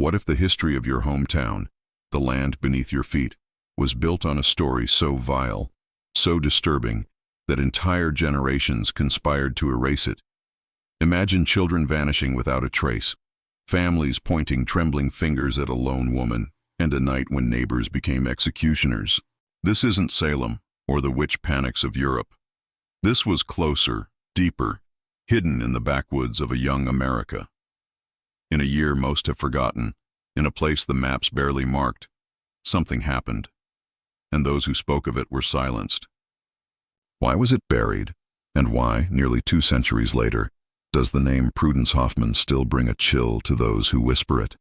What if the history of your hometown, the land beneath your feet, was built on a story so vile, so disturbing, that entire generations conspired to erase it? Imagine children vanishing without a trace, families pointing trembling fingers at a lone woman, and a night when neighbors became executioners. This isn't Salem or the witch panics of Europe. This was closer, deeper, hidden in the backwoods of a young America. In a year most have forgotten, in a place the maps barely marked, something happened, and those who spoke of it were silenced. Why was it buried, and why, nearly 2 centuries later, does the name Prudence Hoffman still bring a chill to those who whisper it?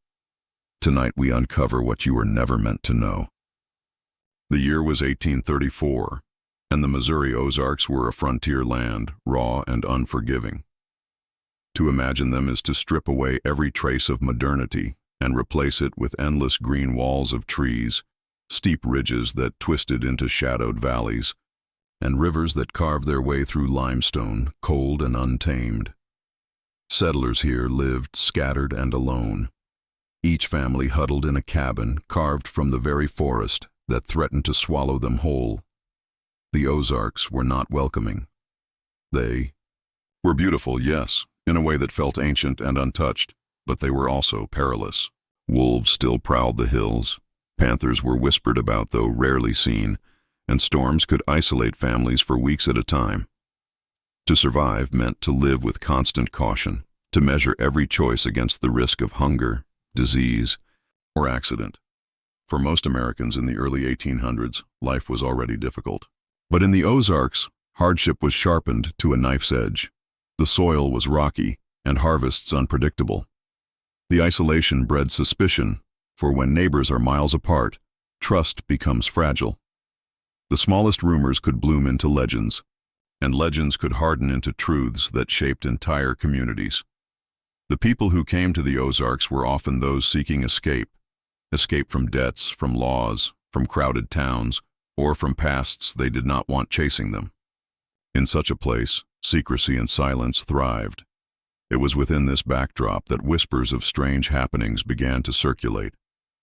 Tonight we uncover what you were never meant to know. The year was 1834, and the Missouri Ozarks were a frontier land, raw and unforgiving. To imagine them is to strip away every trace of modernity and replace it with endless green walls of trees, steep ridges that twisted into shadowed valleys, and rivers that carved their way through limestone, cold and untamed. Settlers here lived scattered and alone, each family huddled in a cabin carved from the very forest that threatened to swallow them whole. The Ozarks were not welcoming. They were beautiful, yes, in a way that felt ancient and untouched, but they were also perilous. Wolves still prowled the hills, panthers were whispered about though rarely seen, and storms could isolate families for weeks at a time. To survive meant to live with constant caution, to measure every choice against the risk of hunger, disease, or accident. For most Americans in the early 1800s, life was already difficult. But in the Ozarks, hardship was sharpened to a knife's edge. The soil was rocky, and harvests unpredictable. The isolation bred suspicion, for when neighbors are miles apart, trust becomes fragile. The smallest rumors could bloom into legends, and legends could harden into truths that shaped entire communities. The people who came to the Ozarks were often those seeking escape from debts, from laws, from crowded towns, or from pasts they did not want chasing them. In such a place, secrecy and silence thrived. It was within this backdrop that whispers of strange happenings began to circulate.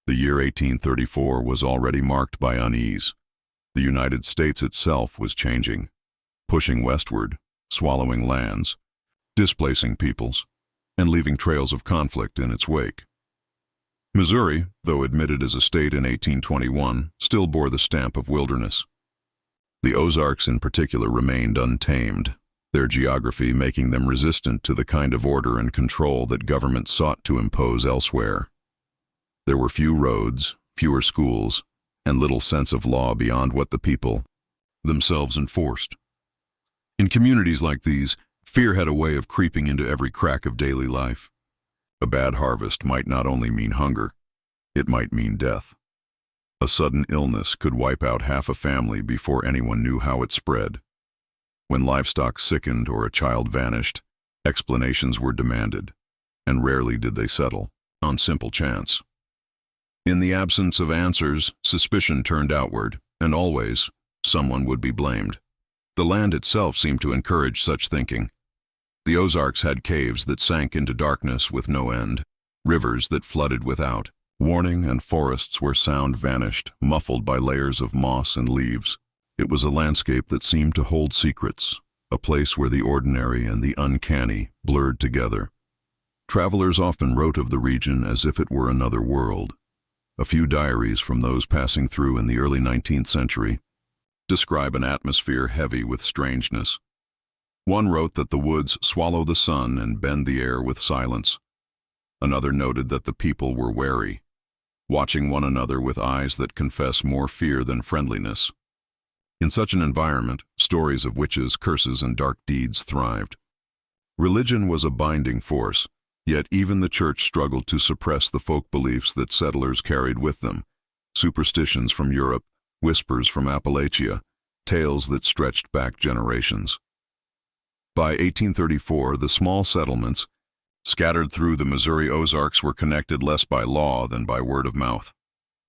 The year 1834 was already marked by unease. The United States itself was changing, pushing westward, swallowing lands, displacing peoples, and leaving trails of conflict in its wake. Missouri, though admitted as a state in 1821, still bore the stamp of wilderness. The Ozarks in particular remained untamed, their geography making them resistant to the kind of order and control that government sought to impose elsewhere. There were few roads, fewer schools, and little sense of law beyond what the people themselves enforced. In communities like these, fear had a way of creeping into every crack of daily life. A bad harvest might not only mean hunger, it might mean death. A sudden illness could wipe out half a family before anyone knew how it spread. When livestock sickened or a child vanished, explanations were demanded, and rarely did they settle on simple chance. In the absence of answers, suspicion turned outward, and always, someone would be blamed. The land itself seemed to encourage such thinking. The Ozarks had caves that sank into darkness with no end, rivers that flooded without warning, and forests where sound vanished, muffled by layers of moss and leaves. It was a landscape that seemed to hold secrets, a place where the ordinary and the uncanny blurred together. Travelers often wrote of the region as if it were another world. A few diaries from those passing through in the early 19th century describe an atmosphere heavy with strangeness. One wrote that the woods swallow the sun and bend the air with silence. Another noted that the people were wary, watching one another with eyes that confess more fear than friendliness. In such an environment, stories of witches, curses, and dark deeds thrived. Religion was a binding force, yet even the church struggled to suppress the folk beliefs that settlers carried with them, superstitions from Europe, whispers from Appalachia, tales that stretched back generations. By 1834, the small settlements scattered through the Missouri Ozarks were connected less by law than by word of mouth.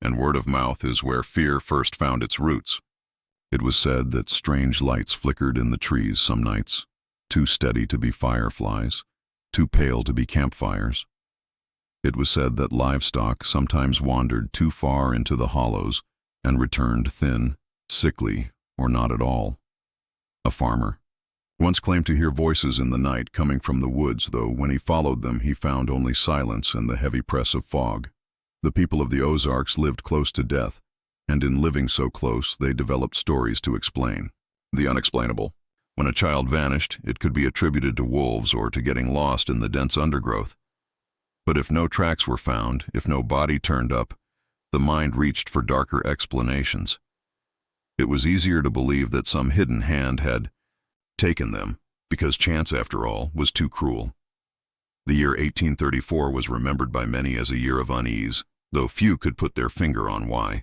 And word of mouth is where fear first found its roots. It was said that strange lights flickered in the trees some nights, too steady to be fireflies, too pale to be campfires. It was said that livestock sometimes wandered too far into the hollows and returned thin, sickly, or not at all. A farmer once claimed to hear voices in the night coming from the woods, though when he followed them he found only silence and the heavy press of fog. The people of the Ozarks lived close to death, and in living so close they developed stories to explain the unexplainable. When a child vanished, it could be attributed to wolves or to getting lost in the dense undergrowth. But if no tracks were found, if no body turned up, the mind reached for darker explanations. It was easier to believe that some hidden hand had taken them, because chance, after all, was too cruel. The year 1834 was remembered by many as a year of unease, though few could put their finger on why.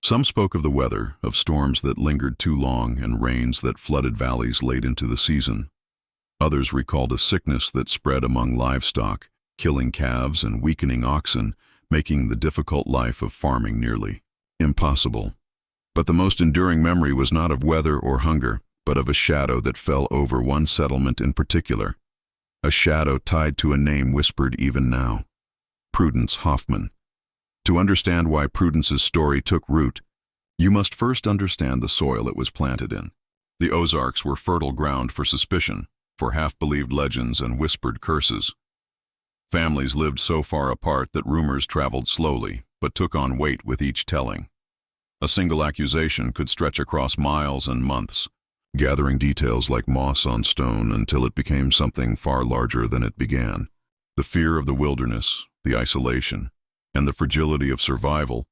Some spoke of the weather, of storms that lingered too long and rains that flooded valleys late into the season. Others recalled a sickness that spread among livestock, killing calves and weakening oxen, making the difficult life of farming nearly impossible. But the most enduring memory was not of weather or hunger, but of a shadow that fell over one settlement in particular. A shadow tied to a name whispered even now: Prudence Hoffman. To understand why Prudence's story took root, you must first understand the soil it was planted in. The Ozarks were fertile ground for suspicion, for half-believed legends and whispered curses. Families lived so far apart that rumors traveled slowly, but took on weight with each telling. A single accusation could stretch across miles and months, gathering details like moss on stone until it became something far larger than it began. The fear of the wilderness, the isolation, and the fragility of survival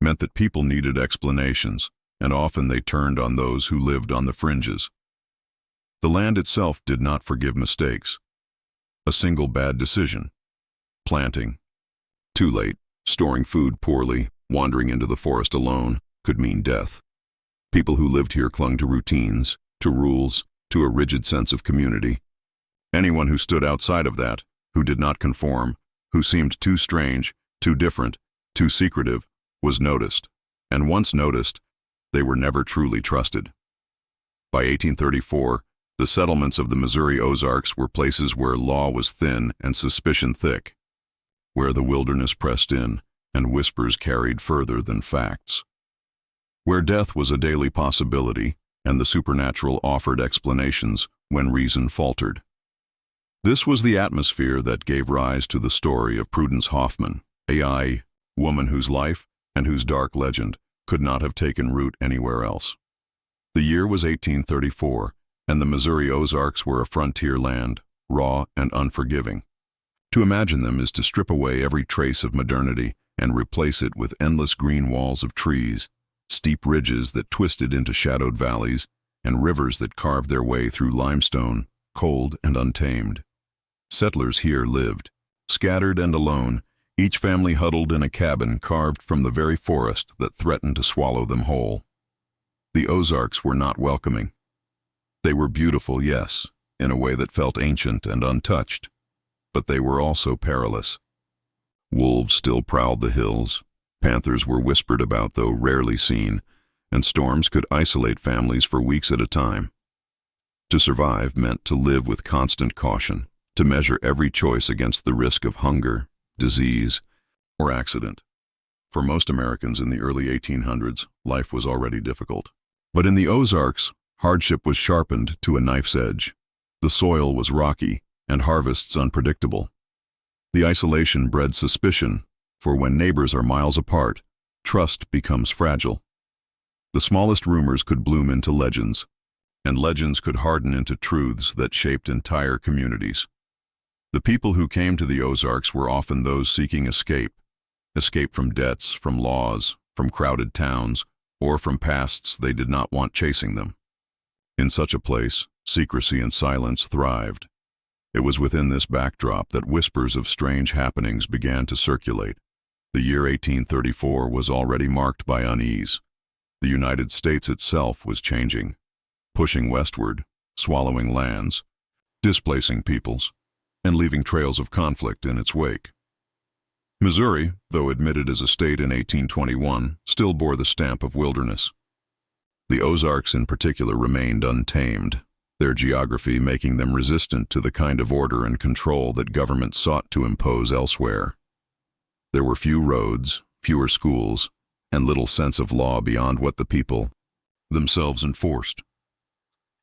meant that people needed explanations, and often they turned on those who lived on the fringes. The land itself did not forgive mistakes. A single bad decision: planting too late, storing food poorly, wandering into the forest alone, could mean death. People who lived here clung to routines, to rules, to a rigid sense of community. Anyone who stood outside of that, who did not conform, who seemed too strange, too different, too secretive, was noticed, and once noticed, they were never truly trusted. By 1834, the settlements of the Missouri Ozarks were places where law was thin and suspicion thick, where the wilderness pressed in and whispers carried further than facts, where death was a daily possibility and the supernatural offered explanations when reason faltered. This was the atmosphere that gave rise to the story of Prudence Hoffman, a woman whose life and whose dark legend could not have taken root anywhere else. The year was 1834, and the Missouri Ozarks were a frontier land, raw and unforgiving. To imagine them is to strip away every trace of modernity and replace it with endless green walls of trees, steep ridges that twisted into shadowed valleys, and rivers that carved their way through limestone, cold and untamed. Settlers here lived, scattered and alone, each family huddled in a cabin carved from the very forest that threatened to swallow them whole. The Ozarks were not welcoming. They were beautiful, yes, in a way that felt ancient and untouched, but they were also perilous. Wolves still prowled the hills, panthers were whispered about though rarely seen, and storms could isolate families for weeks at a time. To survive meant to live with constant caution, to measure every choice against the risk of hunger, disease, or accident. For most Americans in the early 1800s, life was already difficult. But in the Ozarks, hardship was sharpened to a knife's edge. The soil was rocky, and harvests unpredictable. The isolation bred suspicion, for when neighbors are miles apart, trust becomes fragile. The smallest rumors could bloom into legends, and legends could harden into truths that shaped entire communities. The people who came to the Ozarks were often those seeking escape from debts, from laws, from crowded towns, or from pasts they did not want chasing them. In such a place, secrecy and silence thrived. It was within this backdrop that whispers of strange happenings began to circulate. The year 1834 was already marked by unease. The United States itself was changing, pushing westward, swallowing lands, displacing peoples, and leaving trails of conflict in its wake. Missouri, though admitted as a state in 1821, still bore the stamp of wilderness. The Ozarks in particular remained untamed, their geography making them resistant to the kind of order and control that government sought to impose elsewhere. There were few roads, fewer schools, and little sense of law beyond what the people themselves enforced.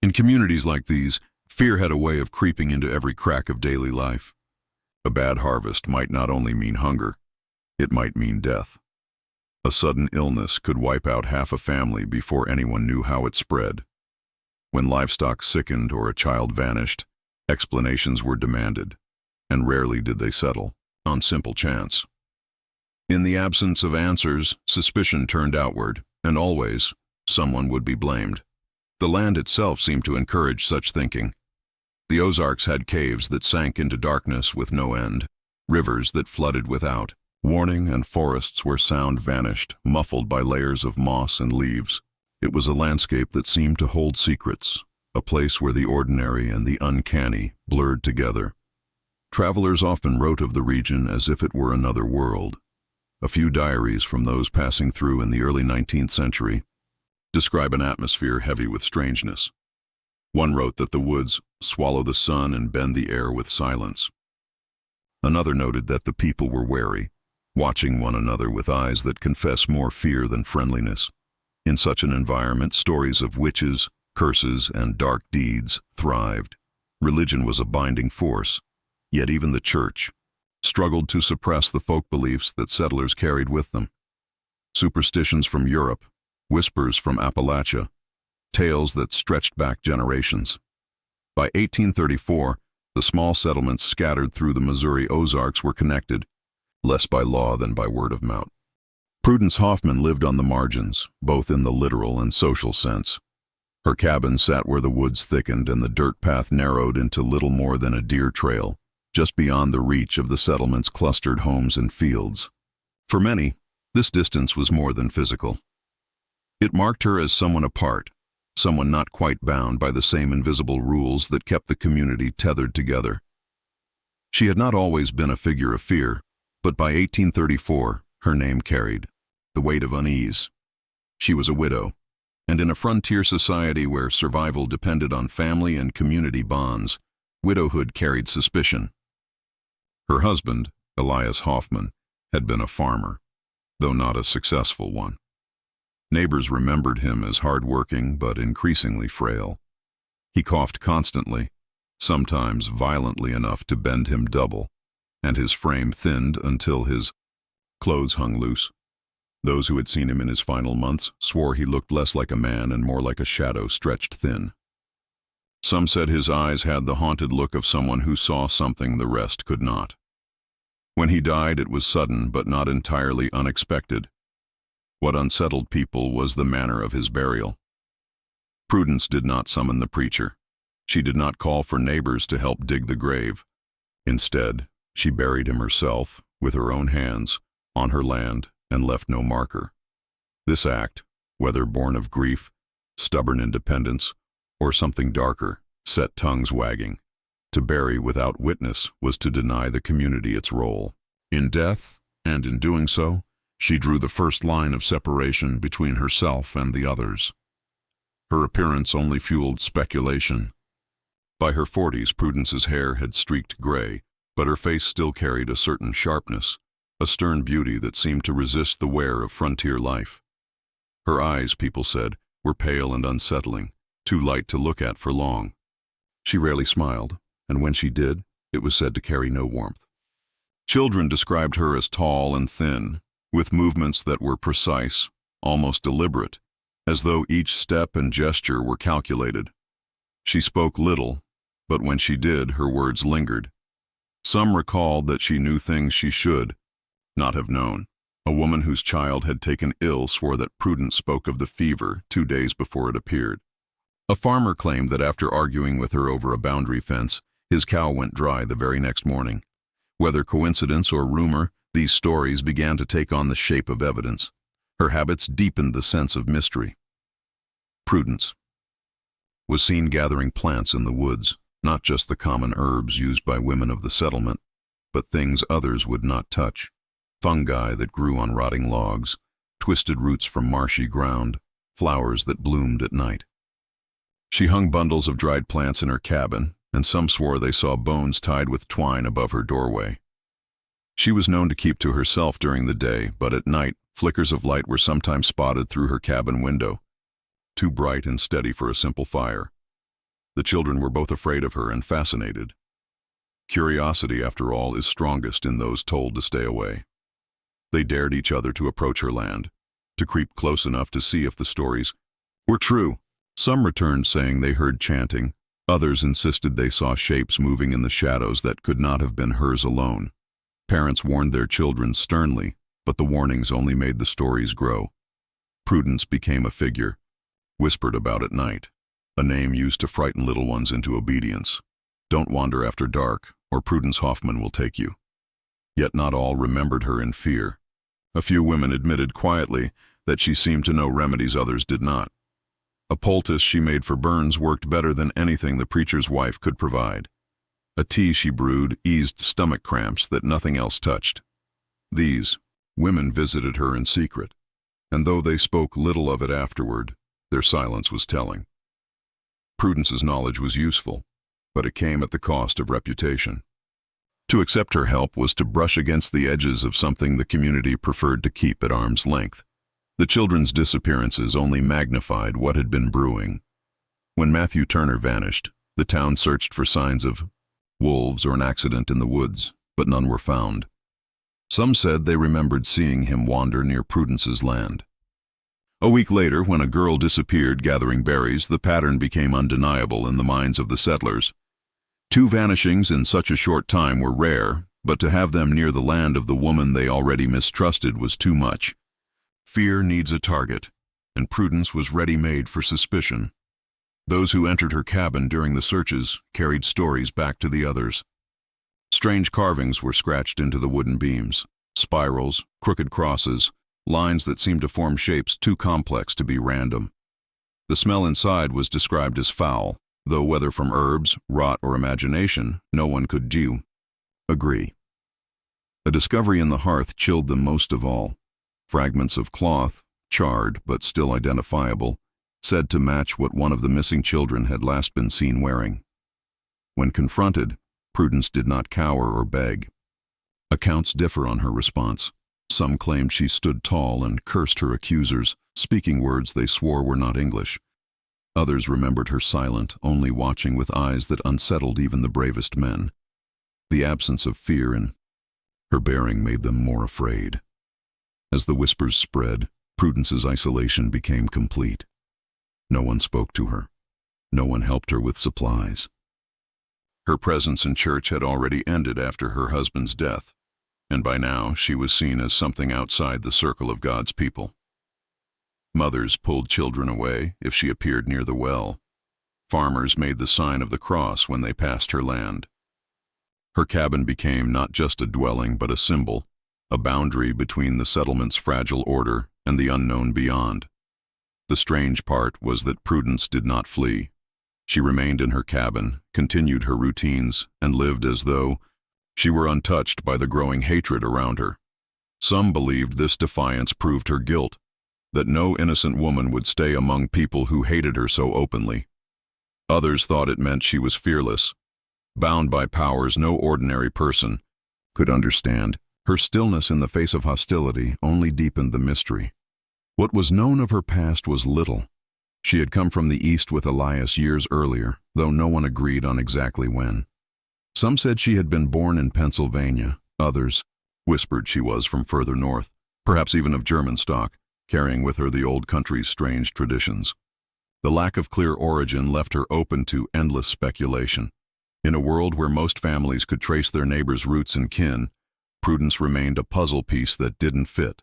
In communities like these, fear had a way of creeping into every crack of daily life. A bad harvest might not only mean hunger, it might mean death. A sudden illness could wipe out half a family before anyone knew how it spread. When livestock sickened or a child vanished, explanations were demanded, and rarely did they settle on simple chance. In the absence of answers, suspicion turned outward, and always, someone would be blamed. The land itself seemed to encourage such thinking. The Ozarks had caves that sank into darkness with no end, rivers that flooded without warning, and forests where sound vanished, muffled by layers of moss and leaves. It was a landscape that seemed to hold secrets, a place where the ordinary and the uncanny blurred together. Travelers often wrote of the region as if it were another world. A few diaries from those passing through in the early 19th century describe an atmosphere heavy with strangeness. One wrote that the woods swallow the sun and bend the air with silence. Another noted that the people were wary, watching one another with eyes that confess more fear than friendliness. In such an environment, stories of witches, curses, and dark deeds thrived. Religion was a binding force, yet even the church struggled to suppress the folk beliefs that settlers carried with them. Superstitions from Europe, whispers from Appalachia, tales that stretched back generations. By 1834, the small settlements scattered through the Missouri Ozarks were connected, less by law than by word of mouth. Prudence Hoffman lived on the margins, both in the literal and social sense. Her cabin sat where the woods thickened and the dirt path narrowed into little more than a deer trail, just beyond the reach of the settlement's clustered homes and fields. For many, this distance was more than physical. It marked her as someone apart, someone not quite bound by the same invisible rules that kept the community tethered together. She had not always been a figure of fear, but by 1834, her name carried the weight of unease. She was a widow, and in a frontier society where survival depended on family and community bonds, widowhood carried suspicion. Her husband, Elias Hoffman, had been a farmer, though not a successful one. Neighbors remembered him as hard-working but increasingly frail. He coughed constantly, sometimes violently enough to bend him double, and his frame thinned until his clothes hung loose. Those who had seen him in his final months swore he looked less like a man and more like a shadow stretched thin. Some said his eyes had the haunted look of someone who saw something the rest could not. When he died, it was sudden but not entirely unexpected. What unsettled people was the manner of his burial. Prudence did not summon the preacher. She did not call for neighbors to help dig the grave. Instead, she buried him herself, with her own hands, on her land, and left no marker. This act, whether born of grief, stubborn independence, or something darker, set tongues wagging. To bury without witness was to deny the community its role. In death, and in doing so, she drew the first line of separation between herself and the others. Her appearance only fueled speculation. By her 40s, Prudence's hair had streaked gray, but her face still carried a certain sharpness, a stern beauty that seemed to resist the wear of frontier life. Her eyes, people said, were pale and unsettling, too light to look at for long. She rarely smiled, and when she did, it was said to carry no warmth. Children described her as tall and thin, with movements that were precise, almost deliberate, as though each step and gesture were calculated. She spoke little, but when she did, her words lingered. Some recalled that she knew things she should not have known. A woman whose child had taken ill swore that Prudence spoke of the fever 2 days before it appeared. A farmer claimed that after arguing with her over a boundary fence, his cow went dry the very next morning. Whether coincidence or rumor, these stories began to take on the shape of evidence. Her habits deepened the sense of mystery. Prudence was seen gathering plants in the woods, not just the common herbs used by women of the settlement, but things others would not touch. Fungi that grew on rotting logs, twisted roots from marshy ground, flowers that bloomed at night. She hung bundles of dried plants in her cabin, and some swore they saw bones tied with twine above her doorway. She was known to keep to herself during the day, but at night, flickers of light were sometimes spotted through her cabin window, too bright and steady for a simple fire. The children were both afraid of her and fascinated. Curiosity, after all, is strongest in those told to stay away. They dared each other to approach her land, to creep close enough to see if the stories were true. Some returned saying they heard chanting. Others insisted they saw shapes moving in the shadows that could not have been hers alone. Parents warned their children sternly, but the warnings only made the stories grow. Prudence became a figure, whispered about at night, a name used to frighten little ones into obedience. Don't wander after dark, or Prudence Hoffman will take you. Yet not all remembered her in fear. A few women admitted quietly that she seemed to know remedies others did not. A poultice she made for burns worked better than anything the preacher's wife could provide. A tea she brewed eased stomach cramps that nothing else touched. These women visited her in secret, and though they spoke little of it afterward, their silence was telling. Prudence's knowledge was useful, but it came at the cost of reputation. To accept her help was to brush against the edges of something the community preferred to keep at arm's length. The children's disappearances only magnified what had been brewing. When Matthew Turner vanished, the town searched for signs of wolves or an accident in the woods, but none were found. Some said they remembered seeing him wander near Prudence's land. A week later, when a girl disappeared gathering berries, the pattern became undeniable in the minds of the settlers. 2 vanishings in such a short time were rare, but to have them near the land of the woman they already mistrusted was too much. Fear needs a target, and Prudence was ready-made for suspicion. Those who entered her cabin during the searches carried stories back to the others. Strange carvings were scratched into the wooden beams, spirals, crooked crosses, lines that seemed to form shapes too complex to be random. The smell inside was described as foul, though whether from herbs, rot, or imagination, no one could agree. A discovery in the hearth chilled them most of all. Fragments of cloth, charred but still identifiable, said to match what one of the missing children had last been seen wearing. When confronted, Prudence did not cower or beg. Accounts differ on her response. Some claimed she stood tall and cursed her accusers, speaking words they swore were not English. Others remembered her silent, only watching with eyes that unsettled even the bravest men. The absence of fear in her bearing made them more afraid. As the whispers spread, Prudence's isolation became complete. No one spoke to her. No one helped her with supplies. Her presence in church had already ended after her husband's death, and by now she was seen as something outside the circle of God's people. Mothers pulled children away if she appeared near the well. Farmers made the sign of the cross when they passed her land. Her cabin became not just a dwelling but a symbol, a boundary between the settlement's fragile order and the unknown beyond. The strange part was that Prudence did not flee. She remained in her cabin, continued her routines, and lived as though she were untouched by the growing hatred around her. Some believed this defiance proved her guilt, that no innocent woman would stay among people who hated her so openly. Others thought it meant she was fearless, bound by powers no ordinary person could understand. Her stillness in the face of hostility only deepened the mystery. What was known of her past was little. She had come from the east with Elias years earlier, though no one agreed on exactly when. Some said she had been born in Pennsylvania. Others whispered she was from further north, perhaps even of German stock, carrying with her the old country's strange traditions. The lack of clear origin left her open to endless speculation. In a world where most families could trace their neighbors' roots and kin, Prudence remained a puzzle piece that didn't fit.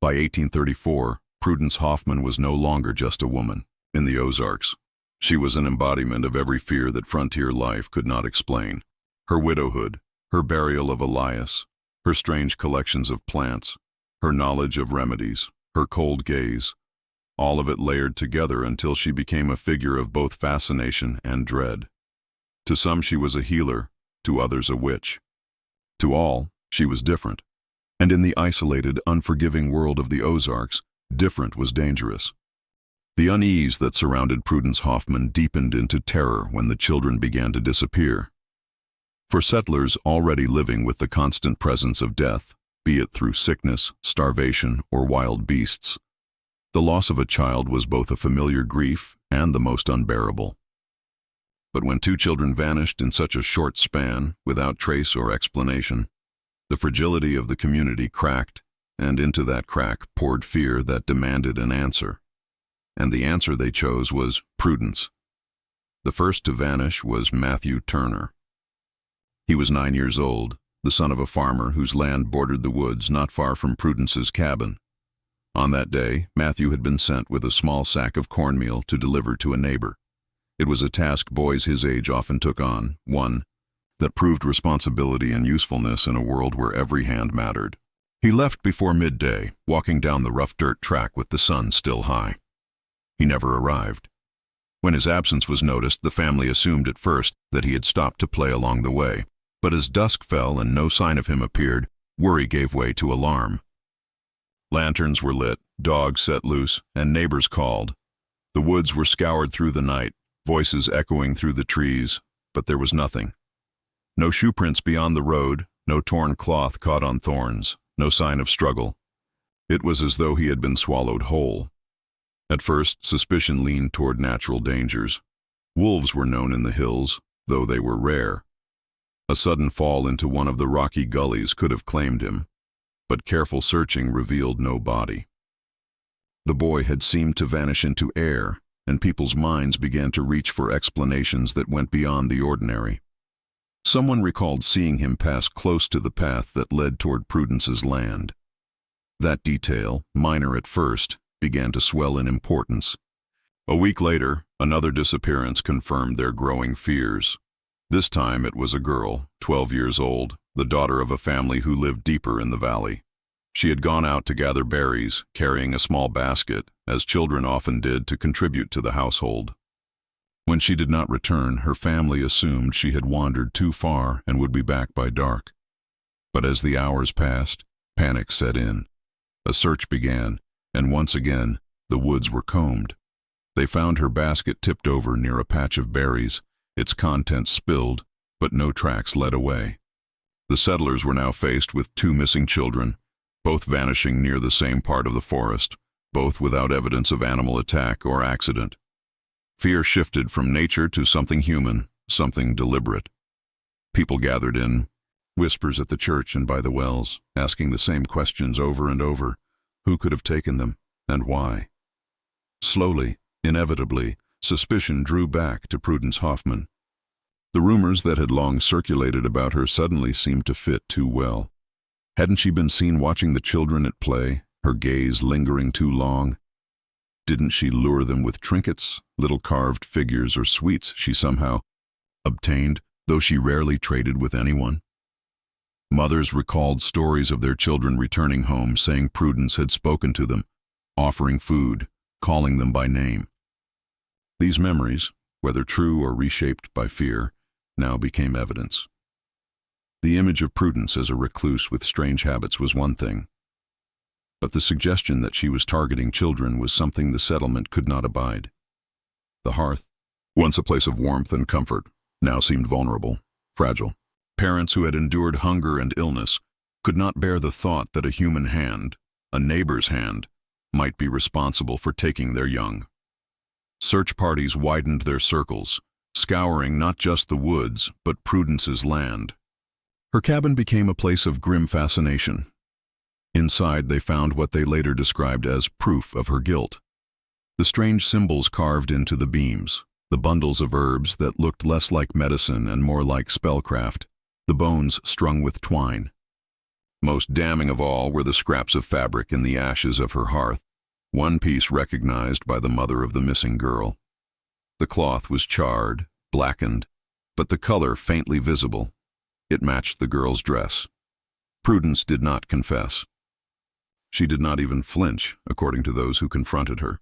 By 1834, Prudence Hoffman was no longer just a woman. In the Ozarks, she was an embodiment of every fear that frontier life could not explain. Her widowhood, her burial of Elias, her strange collections of plants, her knowledge of remedies, her cold gaze, all of it layered together until she became a figure of both fascination and dread. To some she was a healer, to others a witch. To all, she was different. And in the isolated, unforgiving world of the Ozarks, different was dangerous. The unease that surrounded Prudence Hoffman deepened into terror when the children began to disappear. For settlers already living with the constant presence of death, be it through sickness, starvation, or wild beasts, the loss of a child was both a familiar grief and the most unbearable. But when 2 children vanished in such a short span, without trace or explanation, the fragility of the community cracked, and into that crack poured fear that demanded an answer. And the answer they chose was Prudence. The first to vanish was Matthew Turner. He was 9 years old, the son of a farmer whose land bordered the woods not far from Prudence's cabin. On that day, Matthew had been sent with a small sack of cornmeal to deliver to a neighbor. It was a task boys his age often took on, one that proved responsibility and usefulness in a world where every hand mattered. He left before midday, walking down the rough dirt track with the sun still high. He never arrived. When his absence was noticed, the family assumed at first that he had stopped to play along the way. But as dusk fell and no sign of him appeared, worry gave way to alarm. Lanterns were lit, dogs set loose, and neighbors called. The woods were scoured through the night, voices echoing through the trees, but there was nothing. No shoe prints beyond the road, no torn cloth caught on thorns, no sign of struggle. It was as though he had been swallowed whole. At first, suspicion leaned toward natural dangers. Wolves were known in the hills, though they were rare. A sudden fall into one of the rocky gullies could have claimed him, but careful searching revealed no body. The boy had seemed to vanish into air, and people's minds began to reach for explanations that went beyond the ordinary. Someone recalled seeing him pass close to the path that led toward Prudence's land. That detail, minor at first, began to swell in importance. A week later, another disappearance confirmed their growing fears. This time it was a girl, 12 years old, the daughter of a family who lived deeper in the valley. She had gone out to gather berries, carrying a small basket, as children often did to contribute to the household. When she did not return, her family assumed she had wandered too far and would be back by dark. But as the hours passed, panic set in. A search began, and once again, the woods were combed. They found her basket tipped over near a patch of berries, its contents spilled, but no tracks led away. The settlers were now faced with 2 missing children, both vanishing near the same part of the forest, both without evidence of animal attack or accident. Fear shifted from nature to something human, something deliberate. People gathered in, whispers at the church and by the wells, asking the same questions over and over. Who could have taken them, and why? Slowly, inevitably, suspicion drew back to Prudence Hoffman. The rumors that had long circulated about her suddenly seemed to fit too well. Hadn't she been seen watching the children at play, her gaze lingering too long? Didn't she lure them with trinkets, little carved figures or sweets she somehow obtained, though she rarely traded with anyone? Mothers recalled stories of their children returning home saying Prudence had spoken to them, offering food, calling them by name. These memories, whether true or reshaped by fear, now became evidence. The image of Prudence as a recluse with strange habits was one thing, but the suggestion that she was targeting children was something the settlement could not abide. The hearth, once a place of warmth and comfort, now seemed vulnerable, fragile. Parents who had endured hunger and illness could not bear the thought that a human hand, a neighbor's hand, might be responsible for taking their young. Search parties widened their circles, scouring not just the woods, but Prudence's land. Her cabin became a place of grim fascination. Inside they found what they later described as proof of her guilt. The strange symbols carved into the beams, the bundles of herbs that looked less like medicine and more like spellcraft, the bones strung with twine. Most damning of all were the scraps of fabric in the ashes of her hearth, one piece recognized by the mother of the missing girl. The cloth was charred, blackened, but the color faintly visible. It matched the girl's dress. Prudence did not confess. She did not even flinch, according to those who confronted her.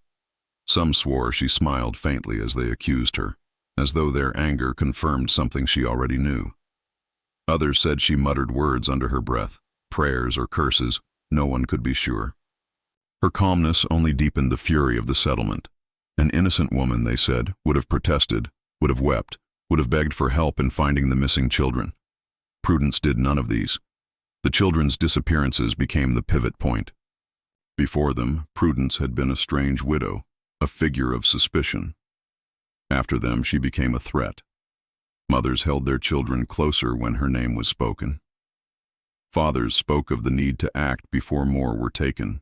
Some swore she smiled faintly as they accused her, as though their anger confirmed something she already knew. Others said she muttered words under her breath, prayers or curses, no one could be sure. Her calmness only deepened the fury of the settlement. An innocent woman, they said, would have protested, would have wept, would have begged for help in finding the missing children. Prudence did none of these. The children's disappearances became the pivot point. Before them, Prudence had been a strange widow, a figure of suspicion. After them, she became a threat. Mothers held their children closer when her name was spoken. Fathers spoke of the need to act before more were taken.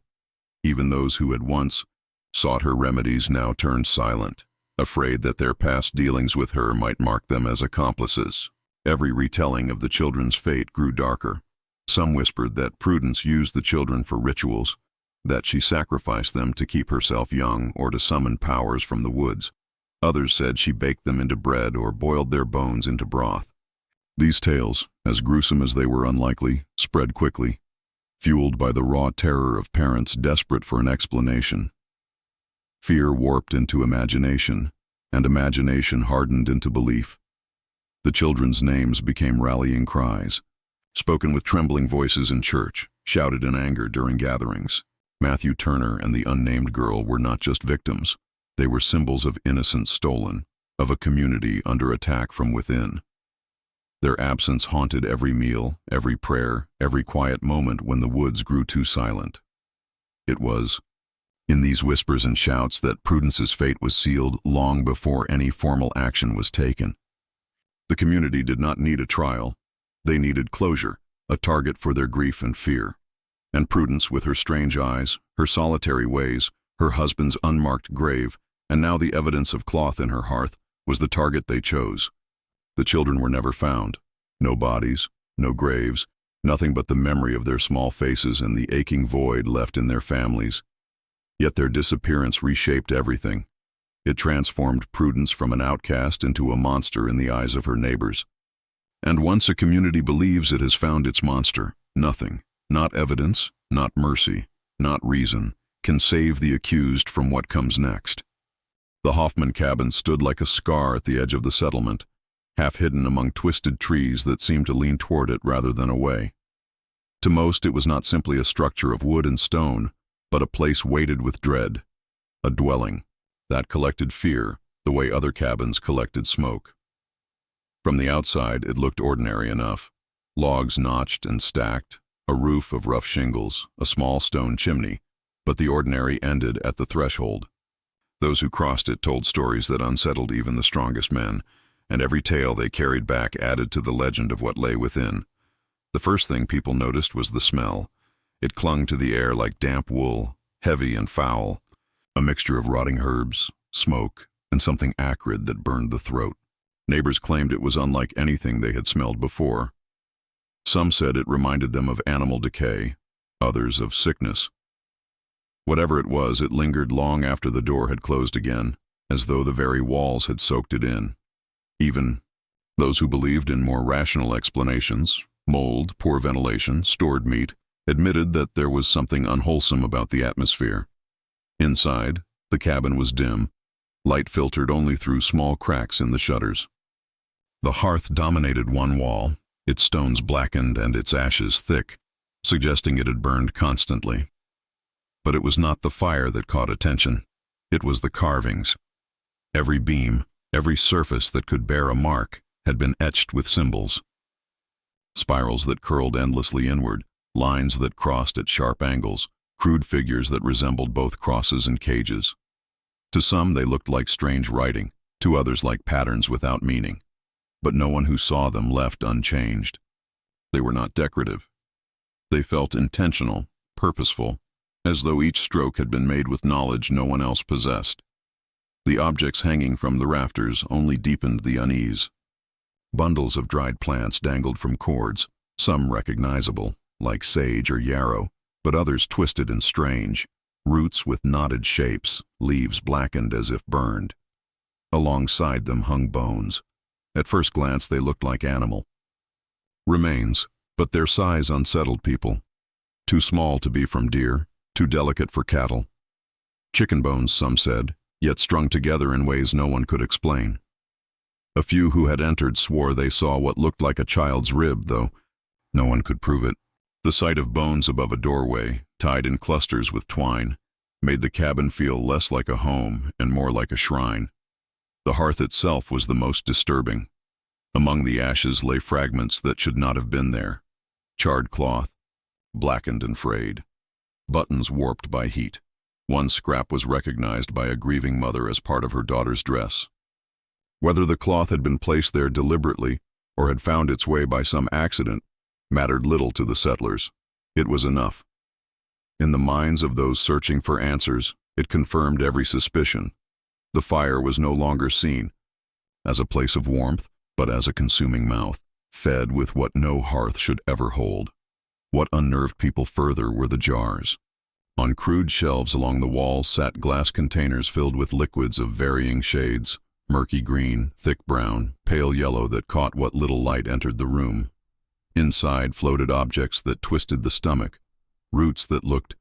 Even those who had once sought her remedies now turned silent, afraid that their past dealings with her might mark them as accomplices. Every retelling of the children's fate grew darker. Some whispered that Prudence used the children for rituals, that she sacrificed them to keep herself young or to summon powers from the woods. Others said she baked them into bread or boiled their bones into broth. These tales, as gruesome as they were unlikely, spread quickly, fueled by the raw terror of parents desperate for an explanation. Fear warped into imagination, and imagination hardened into belief. The children's names became rallying cries, spoken with trembling voices in church, shouted in anger during gatherings. Matthew Turner and the unnamed girl were not just victims. They were symbols of innocence stolen, of a community under attack from within. Their absence haunted every meal, every prayer, every quiet moment when the woods grew too silent. It was in these whispers and shouts that Prudence's fate was sealed long before any formal action was taken. The community did not need a trial. They needed closure, a target for their grief and fear. And Prudence, with her strange eyes, her solitary ways, her husband's unmarked grave, and now the evidence of cloth in her hearth, was the target they chose. The children were never found. No bodies, no graves, nothing but the memory of their small faces and the aching void left in their families. Yet their disappearance reshaped everything. It transformed Prudence from an outcast into a monster in the eyes of her neighbors. And once a community believes it has found its monster, nothing, not evidence, not mercy, not reason, can save the accused from what comes next. The Hoffman cabin stood like a scar at the edge of the settlement, half hidden among twisted trees that seemed to lean toward it rather than away. To most, it was not simply a structure of wood and stone, but a place weighted with dread, a dwelling that collected fear the way other cabins collected smoke. From the outside, it looked ordinary enough. Logs notched and stacked, a roof of rough shingles, a small stone chimney, but the ordinary ended at the threshold. Those who crossed it told stories that unsettled even the strongest men, and every tale they carried back added to the legend of what lay within. The first thing people noticed was the smell. It clung to the air like damp wool, heavy and foul, a mixture of rotting herbs, smoke, and something acrid that burned the throat. Neighbors claimed it was unlike anything they had smelled before. Some said it reminded them of animal decay, others of sickness. Whatever it was, it lingered long after the door had closed again, as though the very walls had soaked it in. Even those who believed in more rational explanations, mold, poor ventilation, stored meat, admitted that there was something unwholesome about the atmosphere. Inside, the cabin was dim, light filtered only through small cracks in the shutters. The hearth dominated one wall, its stones blackened and its ashes thick, suggesting it had burned constantly. But it was not the fire that caught attention. It was the carvings. Every beam, every surface that could bear a mark, had been etched with symbols. Spirals that curled endlessly inward, lines that crossed at sharp angles, crude figures that resembled both crosses and cages. To some they looked like strange writing, to others like patterns without meaning. But no one who saw them left unchanged. They were not decorative. They felt intentional, purposeful, as though each stroke had been made with knowledge no one else possessed. The objects hanging from the rafters only deepened the unease. Bundles of dried plants dangled from cords, some recognizable, like sage or yarrow, but others twisted and strange, roots with knotted shapes, leaves blackened as if burned. Alongside them hung bones. At first glance they looked like animal remains, but their size unsettled people. Too small to be from deer, too delicate for cattle. Chicken bones, some said, yet strung together in ways no one could explain. A few who had entered swore they saw what looked like a child's rib, though no one could prove it. The sight of bones above a doorway, tied in clusters with twine, made the cabin feel less like a home and more like a shrine. The hearth itself was the most disturbing. Among the ashes lay fragments that should not have been there. Charred cloth, blackened and frayed. Buttons warped by heat. One scrap was recognized by a grieving mother as part of her daughter's dress. Whether the cloth had been placed there deliberately or had found its way by some accident mattered little to the settlers. It was enough. In the minds of those searching for answers, it confirmed every suspicion. The fire was no longer seen as a place of warmth, but as a consuming mouth, fed with what no hearth should ever hold. What unnerved people further were the jars. On crude shelves along the walls sat glass containers filled with liquids of varying shades, murky green, thick brown, pale yellow that caught what little light entered the room. Inside floated objects that twisted the stomach, roots that looked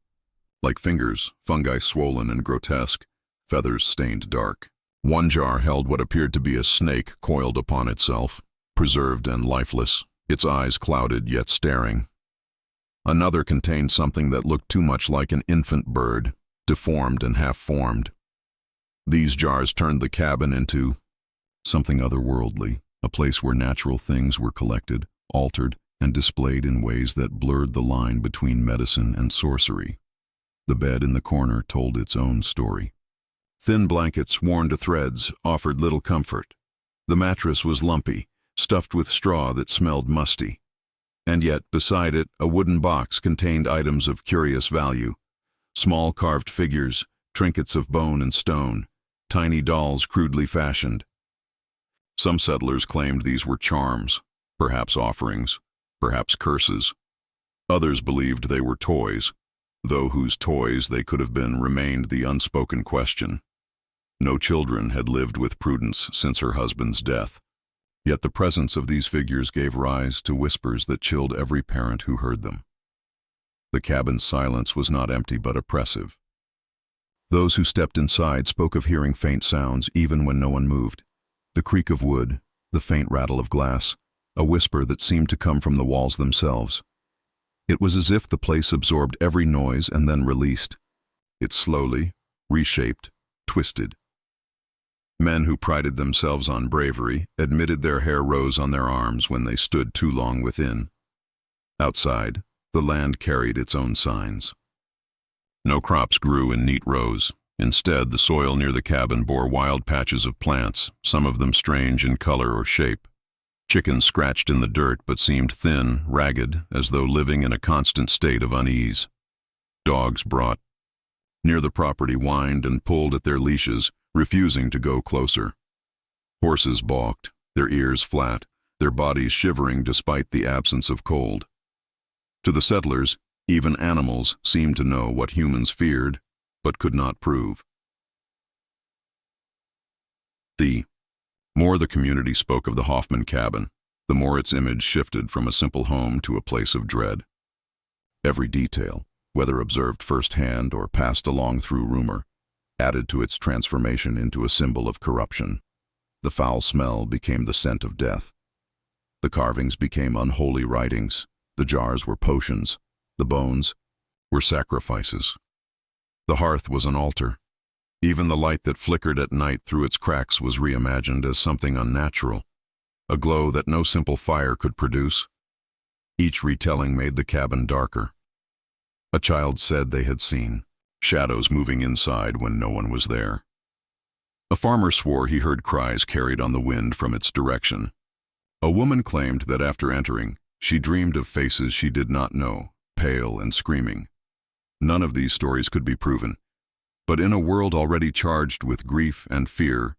like fingers, fungi swollen and grotesque, feathers stained dark. One jar held what appeared to be a snake coiled upon itself, preserved and lifeless, its eyes clouded yet staring. Another contained something that looked too much like an infant bird, deformed and half-formed. These jars turned the cabin into something otherworldly, a place where natural things were collected, altered, and displayed in ways that blurred the line between medicine and sorcery. The bed in the corner told its own story. Thin blankets, worn to threads, offered little comfort. The mattress was lumpy, stuffed with straw that smelled musty. And yet, beside it, a wooden box contained items of curious value. Small carved figures, trinkets of bone and stone, tiny dolls crudely fashioned. Some settlers claimed these were charms, perhaps offerings, perhaps curses. Others believed they were toys, though whose toys they could have been remained the unspoken question. No children had lived with Prudence since her husband's death. Yet the presence of these figures gave rise to whispers that chilled every parent who heard them. The cabin's silence was not empty but oppressive. Those who stepped inside spoke of hearing faint sounds even when no one moved. The creak of wood, the faint rattle of glass, a whisper that seemed to come from the walls themselves. It was as if the place absorbed every noise and then released. It slowly, reshaped, twisted. Men who prided themselves on bravery admitted their hair rose on their arms when they stood too long within. Outside, the land carried its own signs. No crops grew in neat rows. Instead, the soil near the cabin bore wild patches of plants, some of them strange in color or shape. Chickens scratched in the dirt but seemed thin, ragged, as though living in a constant state of unease. Dogs brought near the property whined and pulled at their leashes, refusing to go closer. Horses balked, their ears flat, their bodies shivering despite the absence of cold. To the settlers, even animals seemed to know what humans feared, but could not prove. The more the community spoke of the Hoffman cabin, the more its image shifted from a simple home to a place of dread. Every detail, whether observed firsthand or passed along through rumor, added to its transformation into a symbol of corruption. The foul smell became the scent of death. The carvings became unholy writings. The jars were potions. The bones were sacrifices. The hearth was an altar. Even the light that flickered at night through its cracks was reimagined as something unnatural, a glow that no simple fire could produce. Each retelling made the cabin darker. A child said they had seen shadows moving inside when no one was there. A farmer swore he heard cries carried on the wind from its direction. A woman claimed that after entering, she dreamed of faces she did not know, pale and screaming. None of these stories could be proven, but in a world already charged with grief and fear,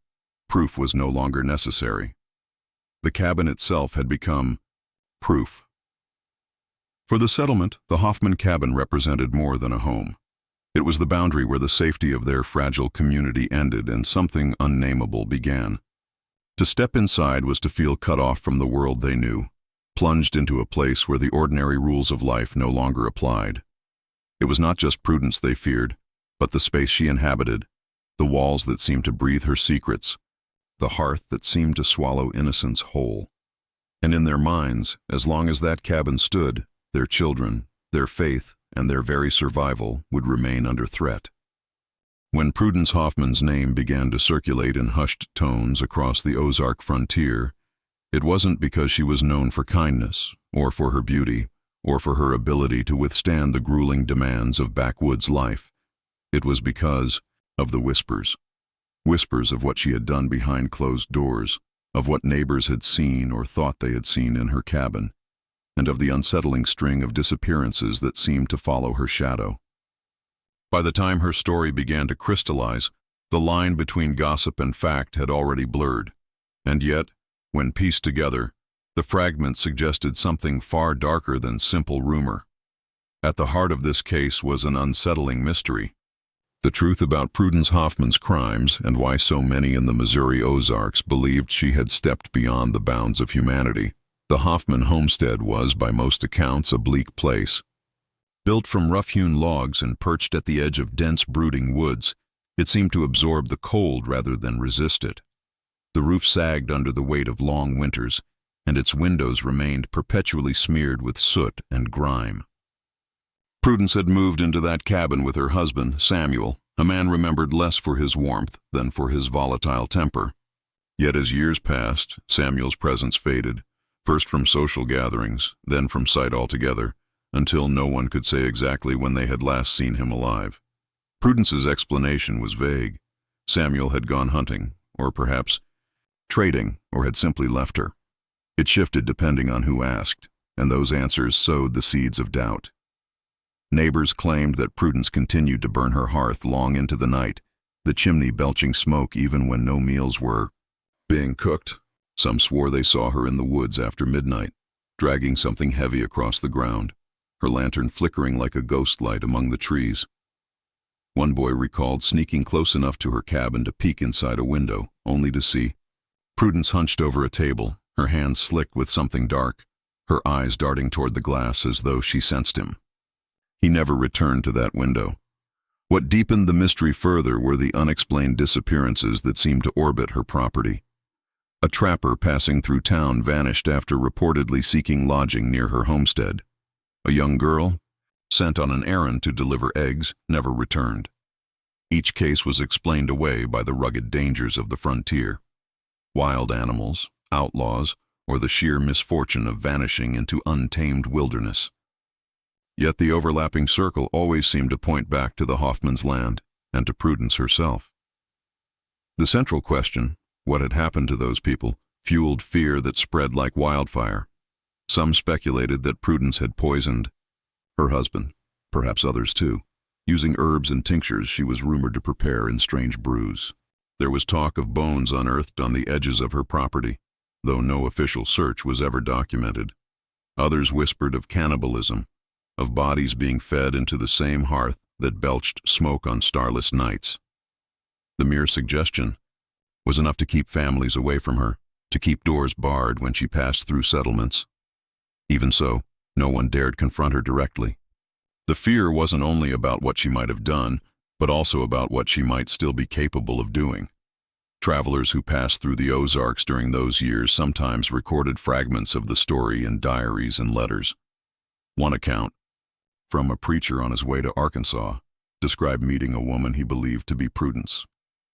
proof was no longer necessary. The cabin itself had become proof. For the settlement, the Hoffman cabin represented more than a home. It was the boundary where the safety of their fragile community ended and something unnameable began. To step inside was to feel cut off from the world they knew, plunged into a place where the ordinary rules of life no longer applied. It was not just Prudence they feared, but the space she inhabited, the walls that seemed to breathe her secrets, the hearth that seemed to swallow innocence whole. And in their minds, as long as that cabin stood, their children, their faith, and their very survival would remain under threat. When Prudence Hoffman's name began to circulate in hushed tones across the Ozark frontier, It wasn't because she was known for kindness, or for her beauty, or for her ability to withstand the grueling demands of backwoods life. It was because of the whispers. Whispers of what she had done behind closed doors, of what neighbors had seen or thought they had seen in her cabin, and of the unsettling string of disappearances that seemed to follow her shadow. By the time her story began to crystallize, the line between gossip and fact had already blurred, and yet, when pieced together, the fragments suggested something far darker than simple rumor. At the heart of this case was an unsettling mystery. The truth about Prudence Hoffman's crimes and why so many in the Missouri Ozarks believed she had stepped beyond the bounds of humanity. The Hoffman homestead was, by most accounts, a bleak place. Built from rough-hewn logs and perched at the edge of dense brooding woods, it seemed to absorb the cold rather than resist it. The roof sagged under the weight of long winters, and its windows remained perpetually smeared with soot and grime. Prudence had moved into that cabin with her husband, Samuel, a man remembered less for his warmth than for his volatile temper. Yet as years passed, Samuel's presence faded, first from social gatherings, then from sight altogether, until no one could say exactly when they had last seen him alive. Prudence's explanation was vague. Samuel had gone hunting, or perhaps trading, or had simply left her. It shifted depending on who asked, and those answers sowed the seeds of doubt. Neighbors claimed that Prudence continued to burn her hearth long into the night, the chimney belching smoke even when no meals were being cooked. Some swore they saw her in the woods after midnight, dragging something heavy across the ground, her lantern flickering like a ghost light among the trees. One boy recalled sneaking close enough to her cabin to peek inside a window, only to see Prudence hunched over a table, her hands slick with something dark, her eyes darting toward the glass as though she sensed him. He never returned to that window. What deepened the mystery further were the unexplained disappearances that seemed to orbit her property. A trapper passing through town vanished after reportedly seeking lodging near her homestead. A young girl, sent on an errand to deliver eggs, never returned. Each case was explained away by the rugged dangers of the frontier. Wild animals, outlaws, or the sheer misfortune of vanishing into untamed wilderness. Yet the overlapping circle always seemed to point back to the Hoffman's land and to Prudence herself. The central question, what had happened to those people, fueled fear that spread like wildfire. Some speculated that Prudence had poisoned her husband, perhaps others too, using herbs and tinctures she was rumored to prepare in strange brews. There was talk of bones unearthed on the edges of her property, though no official search was ever documented. Others whispered of cannibalism, of bodies being fed into the same hearth that belched smoke on starless nights. The mere suggestion was enough to keep families away from her, to keep doors barred when she passed through settlements. Even so, no one dared confront her directly. The fear wasn't only about what she might have done, but also about what she might still be capable of doing. Travelers who passed through the Ozarks during those years sometimes recorded fragments of the story in diaries and letters. One account, from a preacher on his way to Arkansas, described meeting a woman he believed to be Prudence.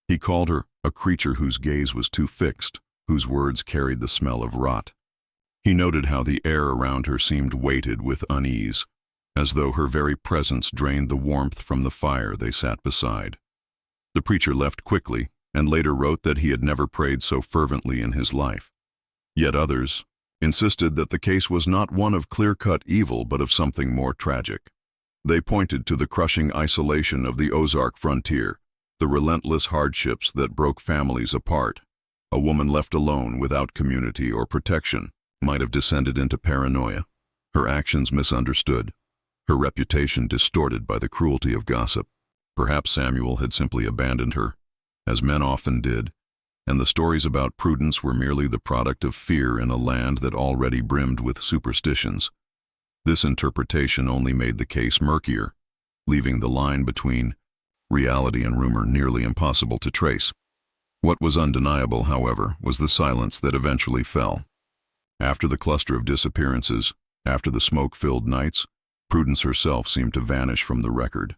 He called her a creature whose gaze was too fixed, whose words carried the smell of rot. He noted how the air around her seemed weighted with unease, as though her very presence drained the warmth from the fire they sat beside. The preacher left quickly, and later wrote that he had never prayed so fervently in his life. Yet others insisted that the case was not one of clear-cut evil but of something more tragic. They pointed to the crushing isolation of the Ozark frontier, the relentless hardships that broke families apart. A woman left alone without community or protection might have descended into paranoia, her actions misunderstood, her reputation distorted by the cruelty of gossip. Perhaps Samuel had simply abandoned her, as men often did, and the stories about Prudence were merely the product of fear in a land that already brimmed with superstitions. This interpretation only made the case murkier, leaving the line between reality and rumor nearly impossible to trace. What was undeniable, however, was the silence that eventually fell. After the cluster of disappearances, after the smoke-filled nights, Prudence herself seemed to vanish from the record.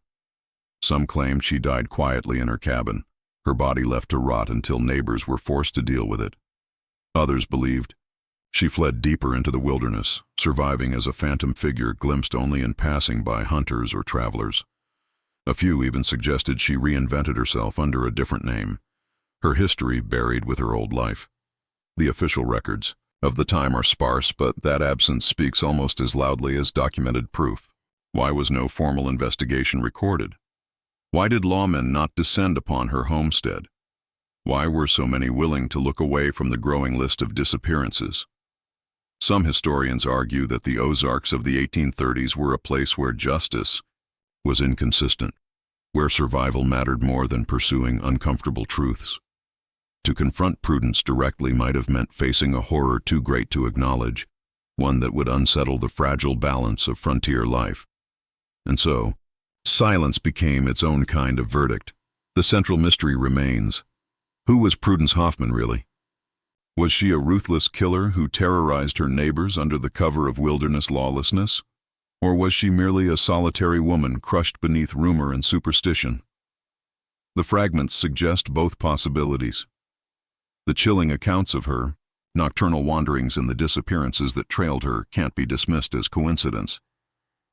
Some claimed she died quietly in her cabin, her body left to rot until neighbors were forced to deal with it. Others believed She fled deeper into the wilderness, surviving as a phantom figure glimpsed only in passing by hunters or travelers. A few even suggested she reinvented herself under a different name, her history buried with her old life. The official records of the time are sparse, but that absence speaks almost as loudly as documented proof. Why was no formal investigation recorded? Why did lawmen not descend upon her homestead? Why were so many willing to look away from the growing list of disappearances? Some historians argue that the Ozarks of the 1830s were a place where justice was inconsistent, where survival mattered more than pursuing uncomfortable truths. To confront Prudence directly might have meant facing a horror too great to acknowledge, one that would unsettle the fragile balance of frontier life. And so, silence became its own kind of verdict. The central mystery remains. Who was Prudence Hoffman really? Was she a ruthless killer who terrorized her neighbors under the cover of wilderness lawlessness? Or was she merely a solitary woman crushed beneath rumor and superstition? The fragments suggest both possibilities. The chilling accounts of her, nocturnal wanderings and the disappearances that trailed her can't be dismissed as coincidence.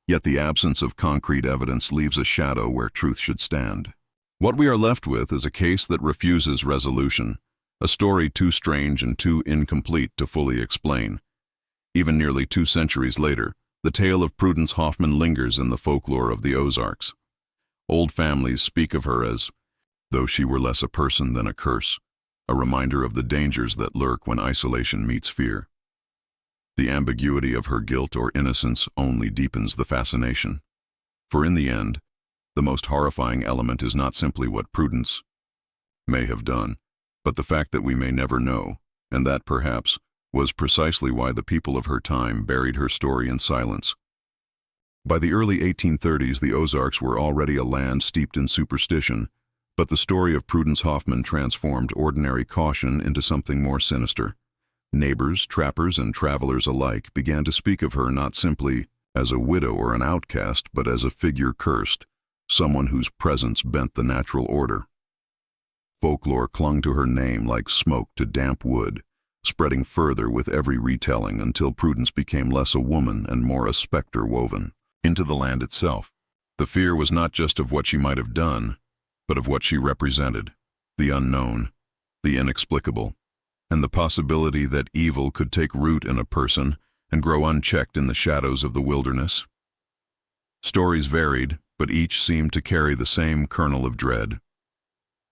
Yet the absence of concrete evidence leaves a shadow where truth should stand. What we are left with is a case that refuses resolution, a story too strange and too incomplete to fully explain. Even nearly 2 centuries later, the tale of Prudence Hoffman lingers in the folklore of the Ozarks. Old families speak of her as though she were less a person than a curse, a reminder of the dangers that lurk when isolation meets fear. The ambiguity of her guilt or innocence only deepens the fascination. For in the end, the most horrifying element is not simply what Prudence may have done, but the fact that we may never know, and that, perhaps, was precisely why the people of her time buried her story in silence. By the early 1830s, the Ozarks were already a land steeped in superstition, but the story of Prudence Hoffman transformed ordinary caution into something more sinister. Neighbors, trappers, and travelers alike began to speak of her not simply as a widow or an outcast, but as a figure cursed, someone whose presence bent the natural order. Folklore clung to her name like smoke to damp wood, spreading further with every retelling until Prudence became less a woman and more a specter woven into the land itself. The fear was not just of what she might have done, but of what she represented, the unknown, the inexplicable, and the possibility that evil could take root in a person and grow unchecked in the shadows of the wilderness. Stories varied, but each seemed to carry the same kernel of dread.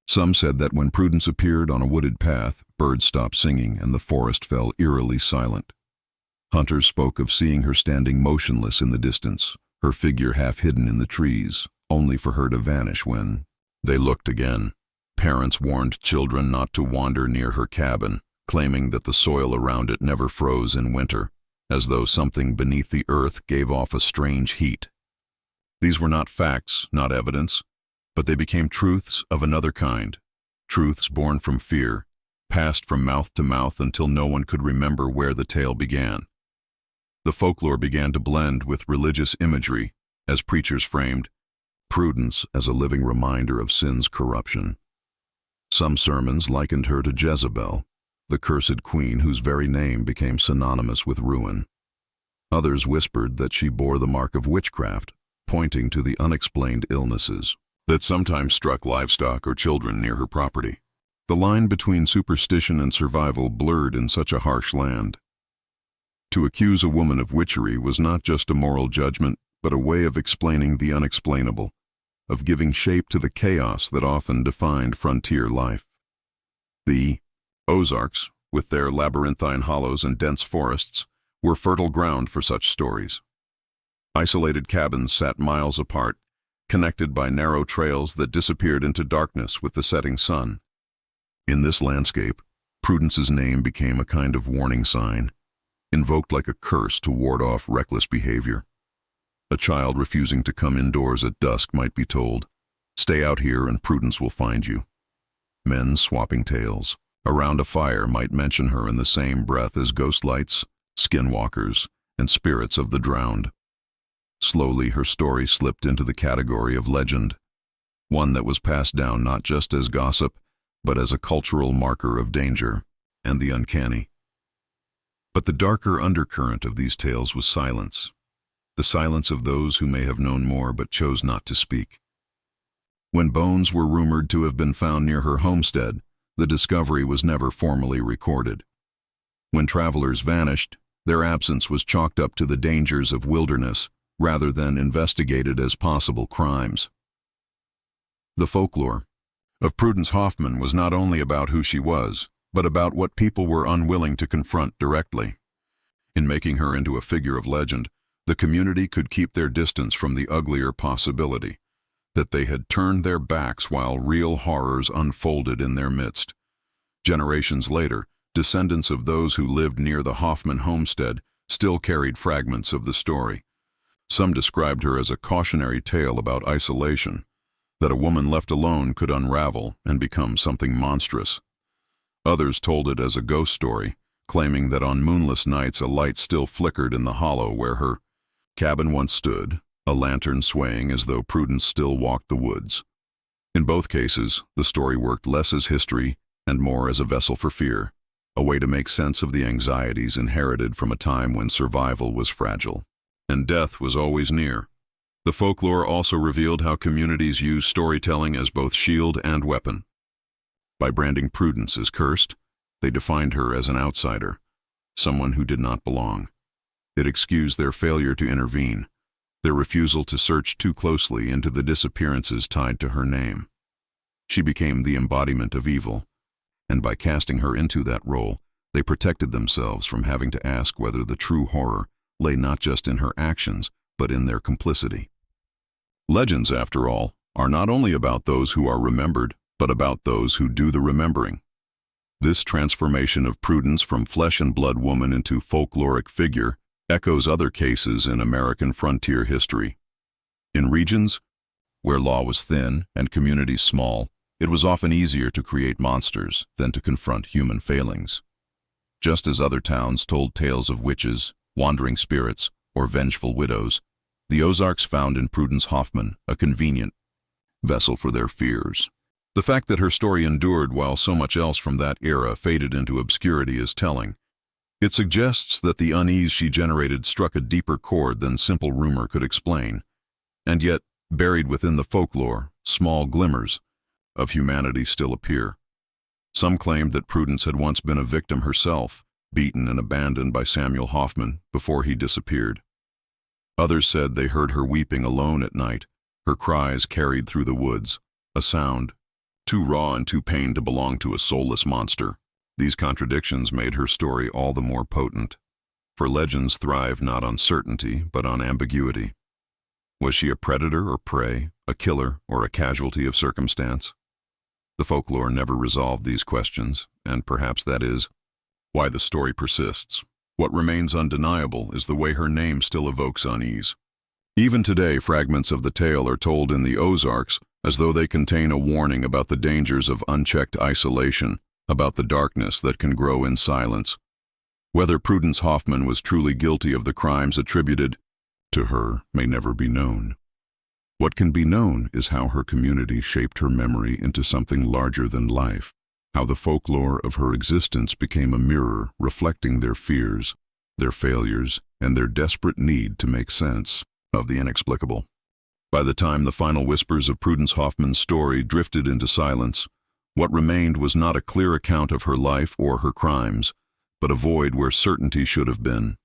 Some said that when Prudence appeared on a wooded path, birds stopped singing and the forest fell eerily silent. Hunters spoke of seeing her standing motionless in the distance, her figure half hidden in the trees, only for her to vanish when they looked again. Parents warned children not to wander near her cabin, claiming that the soil around it never froze in winter, as though something beneath the earth gave off a strange heat. These were not facts, not evidence, but they became truths of another kind, truths born from fear, passed from mouth to mouth until no one could remember where the tale began. The folklore began to blend with religious imagery, as preachers framed Prudence as a living reminder of sin's corruption. Some sermons likened her to Jezebel, the cursed queen whose very name became synonymous with ruin. Others whispered that she bore the mark of witchcraft, pointing to the unexplained illnesses that sometimes struck livestock or children near her property. The line between superstition and survival blurred in such a harsh land. To accuse a woman of witchery was not just a moral judgment, but a way of explaining the unexplainable, of giving shape to the chaos that often defined frontier life. The Ozarks, with their labyrinthine hollows and dense forests, were fertile ground for such stories. Isolated cabins sat miles apart, connected by narrow trails that disappeared into darkness with the setting sun. In this landscape, Prudence's name became a kind of warning sign, invoked like a curse to ward off reckless behavior. A child refusing to come indoors at dusk might be told, "Stay out here and Prudence will find you." Men swapping tales around a fire might mention her in the same breath as ghost lights, skinwalkers, and spirits of the drowned. Slowly, her story slipped into the category of legend, one that was passed down not just as gossip, but as a cultural marker of danger and the uncanny. But the darker undercurrent of these tales was silence. The silence of those who may have known more but chose not to speak. When bones were rumored to have been found near her homestead, the discovery was never formally recorded. When travelers vanished, their absence was chalked up to the dangers of wilderness rather than investigated as possible crimes. The folklore of Prudence Hoffman was not only about who she was, but about what people were unwilling to confront directly. In making her into a figure of legend, the community could keep their distance from the uglier possibility that they had turned their backs while real horrors unfolded in their midst. Generations later, descendants of those who lived near the Hoffman homestead still carried fragments of the story. Some described her as a cautionary tale about isolation, that a woman left alone could unravel and become something monstrous. Others told it as a ghost story, claiming that on moonless nights a light still flickered in the hollow where her cabin once stood, a lantern swaying as though Prudence still walked the woods. In both cases, the story worked less as history and more as a vessel for fear, a way to make sense of the anxieties inherited from a time when survival was fragile and death was always near. The folklore also revealed how communities used storytelling as both shield and weapon. By branding Prudence as cursed, they defined her as an outsider, someone who did not belong. It excused their failure to intervene, their refusal to search too closely into the disappearances tied to her name. She became the embodiment of evil, and by casting her into that role, they protected themselves from having to ask whether the true horror lay not just in her actions, but in their complicity. Legends, after all, are not only about those who are remembered, but about those who do the remembering. This transformation of Prudence from flesh and blood woman into folkloric figure echoes other cases in American frontier history. In regions where law was thin and communities small, it was often easier to create monsters than to confront human failings. Just as other towns told tales of witches, wandering spirits, or vengeful widows, the Ozarks found in Prudence Hoffman a convenient vessel for their fears. The fact that her story endured while so much else from that era faded into obscurity is telling. It suggests that the unease she generated struck a deeper chord than simple rumor could explain, and yet, buried within the folklore, small glimmers of humanity still appear. Some claimed that Prudence had once been a victim herself, beaten and abandoned by Samuel Hoffman before he disappeared. Others said they heard her weeping alone at night, her cries carried through the woods, a sound too raw and too pained to belong to a soulless monster. These contradictions made her story all the more potent, for legends thrive not on certainty but on ambiguity. Was she a predator or prey, a killer or a casualty of circumstance? The folklore never resolved these questions, and perhaps that is why the story persists. What remains undeniable is the way her name still evokes unease. Even today, fragments of the tale are told in the Ozarks as though they contain a warning about the dangers of unchecked isolation, about the darkness that can grow in silence. Whether Prudence Hoffman was truly guilty of the crimes attributed to her may never be known. What can be known is how her community shaped her memory into something larger than life, how the folklore of her existence became a mirror reflecting their fears, their failures, and their desperate need to make sense of the inexplicable. By the time the final whispers of Prudence Hoffman's story drifted into silence, what remained was not a clear account of her life or her crimes, but a void where certainty should have been.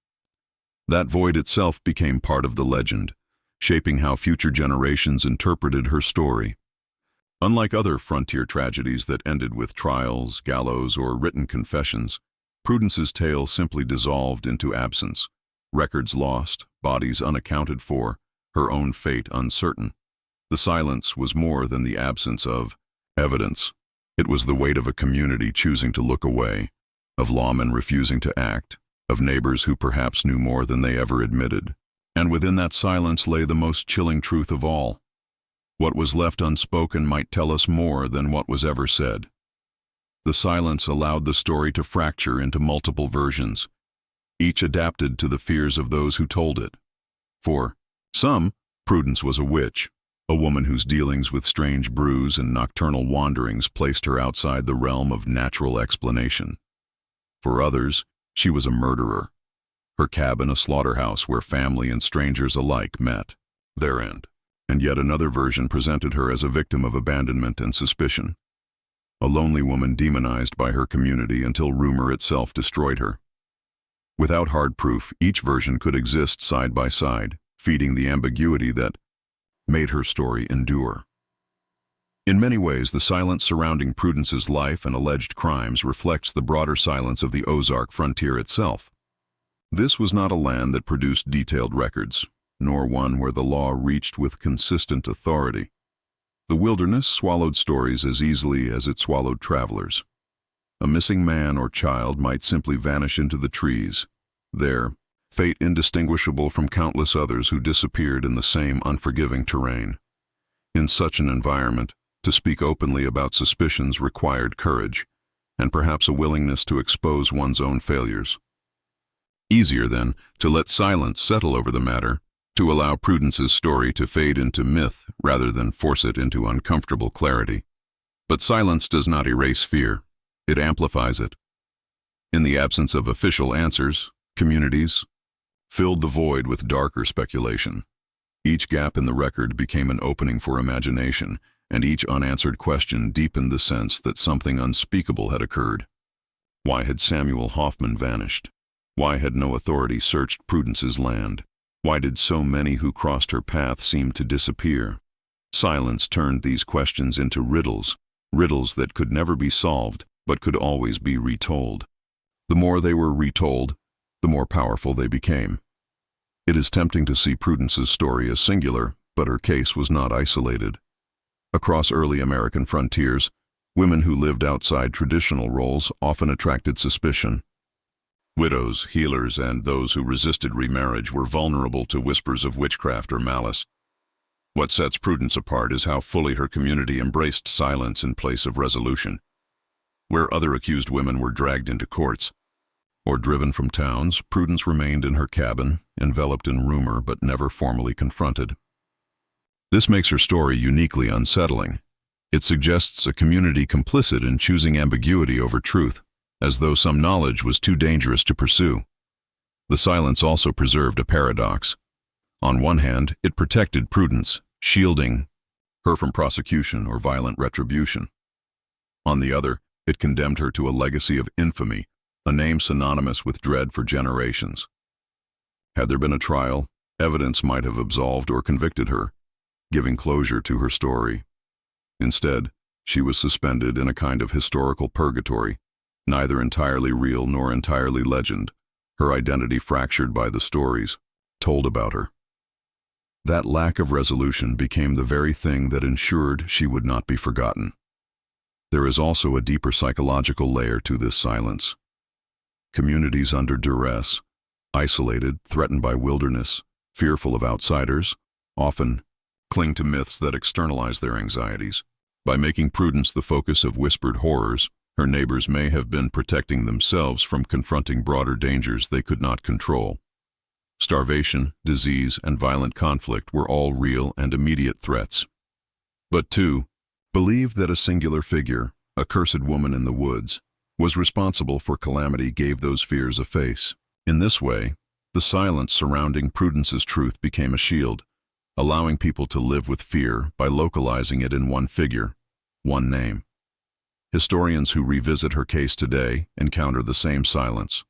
That void itself became part of the legend, shaping how future generations interpreted her story. Unlike other frontier tragedies that ended with trials, gallows, or written confessions, Prudence's tale simply dissolved into absence, records lost, bodies unaccounted for, her own fate uncertain. The silence was more than the absence of evidence. It was the weight of a community choosing to look away, of lawmen refusing to act, of neighbors who perhaps knew more than they ever admitted. And within that silence lay the most chilling truth of all. What was left unspoken might tell us more than what was ever said. The silence allowed the story to fracture into multiple versions, each adapted to the fears of those who told it. For some, Prudence was a witch, a woman whose dealings with strange brews and nocturnal wanderings placed her outside the realm of natural explanation. For others, She was a murderer. Her cabin a slaughterhouse where family and strangers alike met their end. And yet another version presented her as a victim of abandonment and suspicion. A lonely woman demonized by her community until rumor itself destroyed her. Without hard proof, each version could exist side by side, feeding the ambiguity that made her story endure. In many ways, the silence surrounding Prudence's life and alleged crimes reflects the broader silence of the Ozark frontier itself. This was not a land that produced detailed records, nor one where the law reached with consistent authority. The wilderness swallowed stories as easily as it swallowed travelers. A missing man or child might simply vanish into the trees, their fate indistinguishable from countless others who disappeared in the same unforgiving terrain. In such an environment, to speak openly about suspicions required courage, and perhaps a willingness to expose one's own failures. Easier, then, to let silence settle over the matter, to allow Prudence's story to fade into myth rather than force it into uncomfortable clarity. But silence does not erase fear, it amplifies it. In the absence of official answers, communities filled the void with darker speculation. Each gap in the record became an opening for imagination, and each unanswered question deepened the sense that something unspeakable had occurred. Why had Samuel Hoffman vanished? Why had no authority searched Prudence's land? Why did so many who crossed her path seem to disappear? Silence turned these questions into riddles, riddles that could never be solved, but could always be retold. The more they were retold, the more powerful they became. It is tempting to see Prudence's story as singular, but her case was not isolated. Across early American frontiers, women who lived outside traditional roles often attracted suspicion. Widows, healers, and those who resisted remarriage were vulnerable to whispers of witchcraft or malice. What sets Prudence apart is how fully her community embraced silence in place of resolution. Where other accused women were dragged into courts or driven from towns, Prudence remained in her cabin, enveloped in rumor but never formally confronted. This makes her story uniquely unsettling. It suggests a community complicit in choosing ambiguity over truth, as though some knowledge was too dangerous to pursue. The silence also preserved a paradox. On one hand, it protected Prudence, shielding her from prosecution or violent retribution. On the other, it condemned her to a legacy of infamy, a name synonymous with dread for generations. Had there been a trial, evidence might have absolved or convicted her, giving closure to her story. Instead, she was suspended in a kind of historical purgatory, neither entirely real nor entirely legend, her identity fractured by the stories told about her. That lack of resolution became the very thing that ensured she would not be forgotten. There is also a deeper psychological layer to this silence. Communities under duress, isolated, threatened by wilderness, fearful of outsiders, often cling to myths that externalize their anxieties. By making Prudence the focus of whispered horrors, her neighbors may have been protecting themselves from confronting broader dangers they could not control. Starvation, disease, and violent conflict were all real and immediate threats. But two, believed that a singular figure, a cursed woman in the woods, was responsible for calamity gave those fears a face. In this way, the silence surrounding Prudence's truth became a shield, allowing people to live with fear by localizing it in one figure, one name. Historians who revisit her case today encounter the same silence.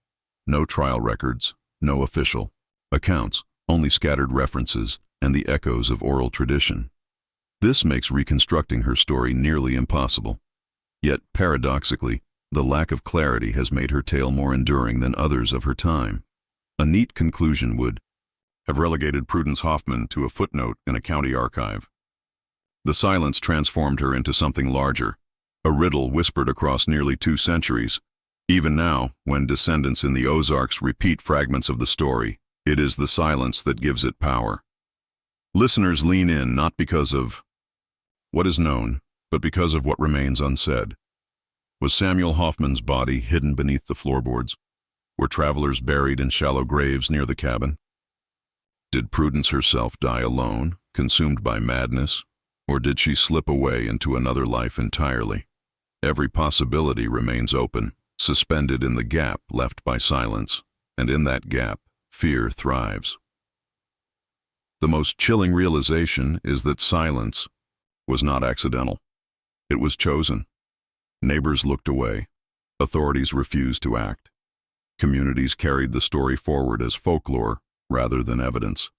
No trial records, no official accounts, only scattered references and the echoes of oral tradition. This makes reconstructing her story nearly impossible. Yet, paradoxically, the lack of clarity has made her tale more enduring than others of her time. A neat conclusion would have relegated Prudence Hoffman to a footnote in a county archive. The silence transformed her into something larger, a riddle whispered across nearly 2 centuries. Even now, when descendants in the Ozarks repeat fragments of the story, it is the silence that gives it power. Listeners lean in not because of what is known, but because of what remains unsaid. Was Samuel Hoffman's body hidden beneath the floorboards? Were travelers buried in shallow graves near the cabin? Did Prudence herself die alone, consumed by madness, or did she slip away into another life entirely? Every possibility remains open, suspended in the gap left by silence, and in that gap, fear thrives. The most chilling realization is that silence was not accidental. It was chosen. Neighbors looked away. Authorities refused to act. Communities carried the story forward as folklore rather than evidence.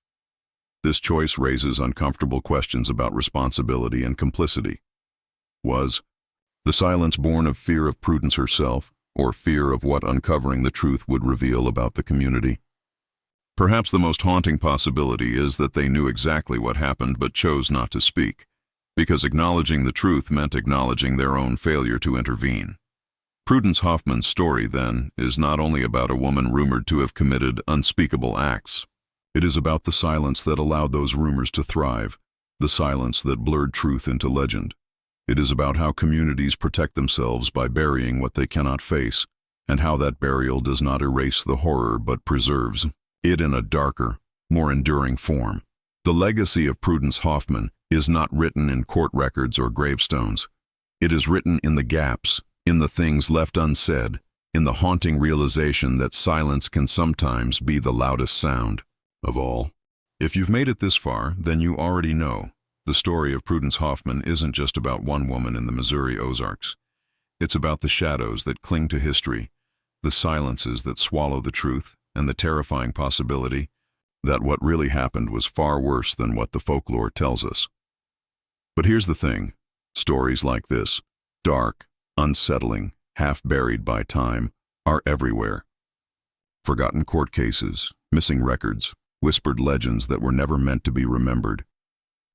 This choice raises uncomfortable questions about responsibility and complicity. Was the silence born of fear of Prudence herself, or fear of what uncovering the truth would reveal about the community? Perhaps the most haunting possibility is that they knew exactly what happened but chose not to speak, because acknowledging the truth meant acknowledging their own failure to intervene. Prudence Hoffman's story, then, is not only about a woman rumored to have committed unspeakable acts. It is about the silence that allowed those rumors to thrive, the silence that blurred truth into legend. It is about how communities protect themselves by burying what they cannot face, and how that burial does not erase the horror but preserves it in a darker, more enduring form. The legacy of Prudence Hoffman is not written in court records or gravestones. It is written in the gaps, in the things left unsaid, in the haunting realization that silence can sometimes be the loudest sound of all. If you've made it this far, then you already know. The story of Prudence Hoffman isn't just about one woman in the Missouri Ozarks. It's about the shadows that cling to history, the silences that swallow the truth, and the terrifying possibility that what really happened was far worse than what the folklore tells us. But here's the thing. Stories like this, dark, unsettling, half-buried by time, are everywhere. Forgotten court cases, missing records, whispered legends that were never meant to be remembered.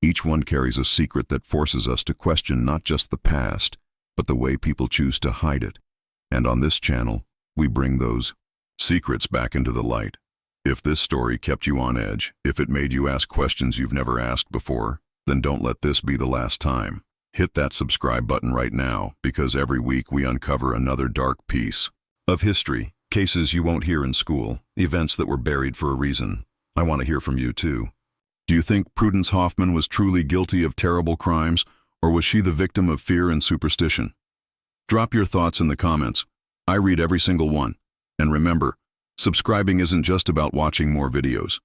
Each one carries a secret that forces us to question not just the past, but the way people choose to hide it. And on this channel, we bring those secrets back into the light. If this story kept you on edge, if it made you ask questions you've never asked before, then don't let this be the last time. Hit that subscribe button right now, because every week we uncover another dark piece of history, cases you won't hear in school, events that were buried for a reason. I want to hear from you too. Do you think Prudence Hoffman was truly guilty of terrible crimes, or was she the victim of fear and superstition? Drop your thoughts in the comments. I read every single one. And remember, subscribing isn't just about watching more videos.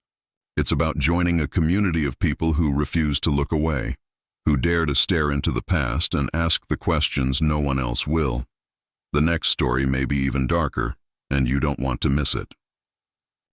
It's about joining a community of people who refuse to look away, who dare to stare into the past and ask the questions no one else will. The next story may be even darker, and you don't want to miss it.